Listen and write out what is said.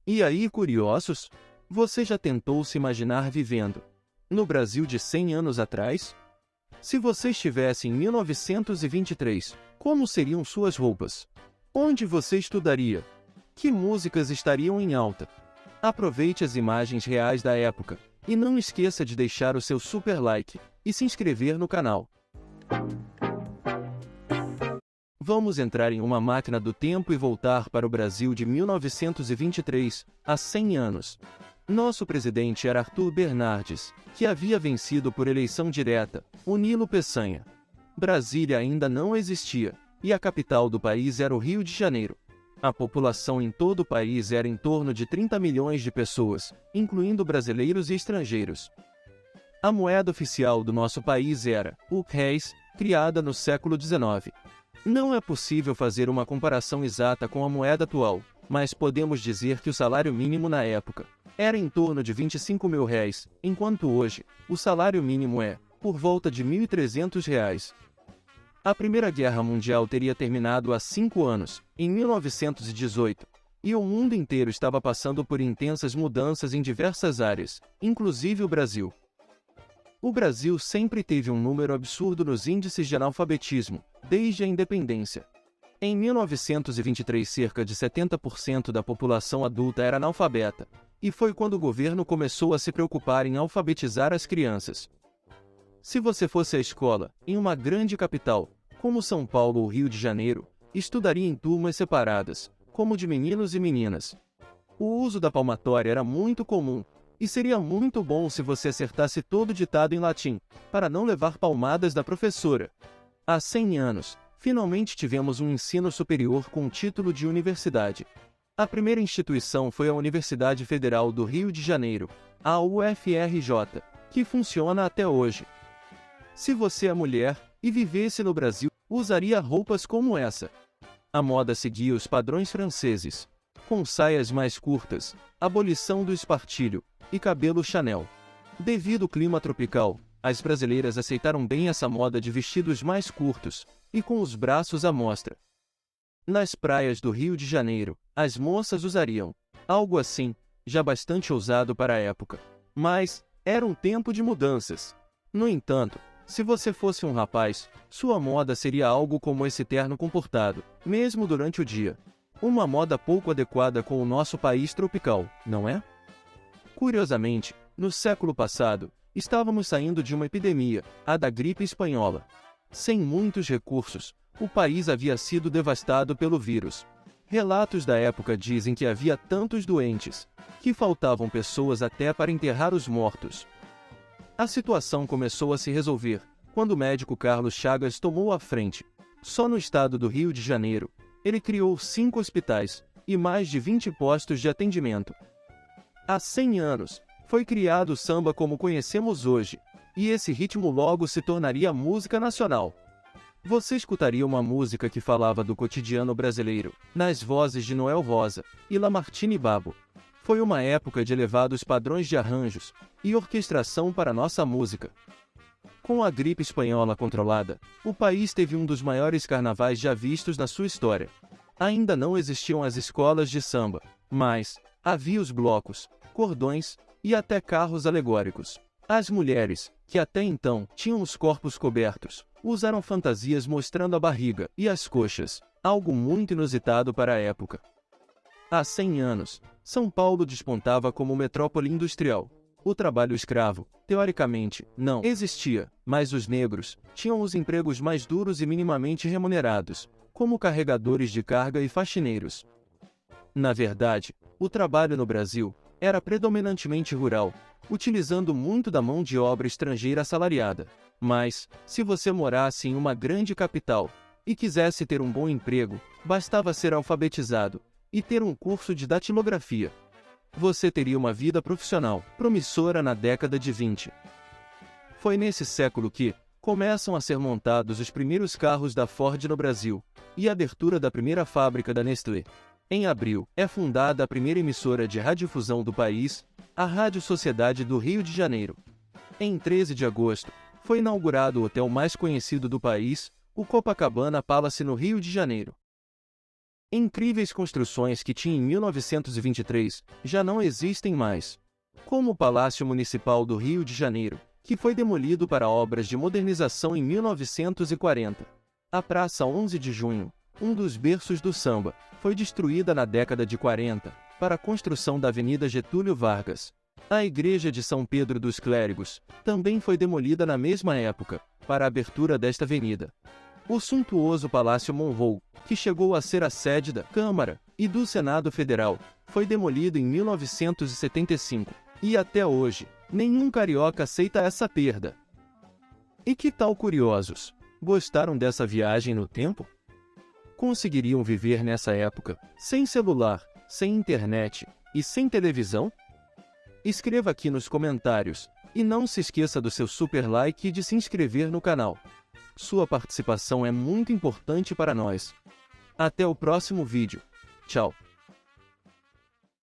E aí, curiosos? Você já tentou se imaginar vivendo no Brasil de 100 anos atrás? Se você estivesse em 1923, como seriam suas roupas? Onde você estudaria? Que músicas estariam em alta? Aproveite as imagens reais da época e não esqueça de deixar o seu super like e se inscrever no canal. Vamos entrar em uma máquina do tempo e voltar para o Brasil de 1923, há 100 anos. Nosso presidente era Arthur Bernardes, que havia vencido por eleição direta o Nilo Peçanha. Brasília ainda não existia, e a capital do país era o Rio de Janeiro. A população em todo o país era em torno de 30 milhões de pessoas, incluindo brasileiros e estrangeiros. A moeda oficial do nosso país era o réis, criada no século XIX. Não é possível fazer uma comparação exata com a moeda atual, mas podemos dizer que o salário mínimo na época era em torno de R$ 25 mil, enquanto hoje, o salário mínimo é, por volta de R$ 1.300. A Primeira Guerra Mundial teria terminado há 5 anos, em 1918, e o mundo inteiro estava passando por intensas mudanças em diversas áreas, inclusive o Brasil. O Brasil sempre teve um número absurdo nos índices de analfabetismo, desde a independência. Em 1923, cerca de 70% da população adulta era analfabeta, e foi quando o governo começou a se preocupar em alfabetizar as crianças. Se você fosse à escola, em uma grande capital, como São Paulo ou Rio de Janeiro, estudaria em turmas separadas, como de meninos e meninas. O uso da palmatória era muito comum, e seria muito bom se você acertasse todo o ditado em latim, para não levar palmadas da professora. Há 100 anos, finalmente tivemos um ensino superior com título de universidade. A primeira instituição foi a Universidade Federal do Rio de Janeiro, a UFRJ, que funciona até hoje. Se você é mulher e vivesse no Brasil, usaria roupas como essa. A moda seguia os padrões franceses, com saias mais curtas, abolição do espartilho e cabelo Chanel. Devido ao clima tropical, as brasileiras aceitaram bem essa moda de vestidos mais curtos e com os braços à mostra. Nas praias do Rio de Janeiro, as moças usariam algo assim, já bastante ousado para a época. Mas era um tempo de mudanças. No entanto, se você fosse um rapaz, sua moda seria algo como esse terno comportado, mesmo durante o dia. Uma moda pouco adequada com o nosso país tropical, não é? Curiosamente, no século passado, estávamos saindo de uma epidemia, a da gripe espanhola. Sem muitos recursos, o país havia sido devastado pelo vírus. Relatos da época dizem que havia tantos doentes, que faltavam pessoas até para enterrar os mortos. A situação começou a se resolver, quando o médico Carlos Chagas tomou a frente. Só no estado do Rio de Janeiro, ele criou 5 hospitais e mais de 20 postos de atendimento. Há 100 anos, foi criado o samba como conhecemos hoje, e esse ritmo logo se tornaria música nacional. Você escutaria uma música que falava do cotidiano brasileiro, nas vozes de Noel Rosa e Lamartine Babo. Foi uma época de elevados padrões de arranjos e orquestração para nossa música. Com a gripe espanhola controlada, o país teve um dos maiores carnavais já vistos na sua história. Ainda não existiam as escolas de samba, mas havia os blocos, cordões e até carros alegóricos. As mulheres, que até então tinham os corpos cobertos, usaram fantasias mostrando a barriga e as coxas, algo muito inusitado para a época. Há 100 anos, São Paulo despontava como metrópole industrial. O trabalho escravo, teoricamente, não existia, mas os negros tinham os empregos mais duros e minimamente remunerados, como carregadores de carga e faxineiros. Na verdade, o trabalho no Brasil era predominantemente rural, utilizando muito da mão de obra estrangeira assalariada. Mas, se você morasse em uma grande capital e quisesse ter um bom emprego, bastava ser alfabetizado e ter um curso de datilografia. Você teria uma vida profissional promissora na década de 20. Foi nesse século que começam a ser montados os primeiros carros da Ford no Brasil e a abertura da primeira fábrica da Nestlé. Em abril, é fundada a primeira emissora de radiodifusão do país, a Rádio Sociedade do Rio de Janeiro. Em 13 de agosto, foi inaugurado o hotel mais conhecido do país, o Copacabana Palace no Rio de Janeiro. Incríveis construções que tinha em 1923 já não existem mais, como o Palácio Municipal do Rio de Janeiro, que foi demolido para obras de modernização em 1940. A Praça 11 de Junho, um dos berços do samba, foi destruída na década de 40, para a construção da Avenida Getúlio Vargas. A Igreja de São Pedro dos Clérigos também foi demolida na mesma época, para a abertura desta avenida. O suntuoso Palácio Monroe, que chegou a ser a sede da Câmara e do Senado Federal, foi demolido em 1975, e até hoje, nenhum carioca aceita essa perda. E que tal, curiosos? Gostaram dessa viagem no tempo? Conseguiriam viver nessa época, sem celular, sem internet e sem televisão? Escreva aqui nos comentários, e não se esqueça do seu super like e de se inscrever no canal. Sua participação é muito importante para nós. Até o próximo vídeo. Tchau!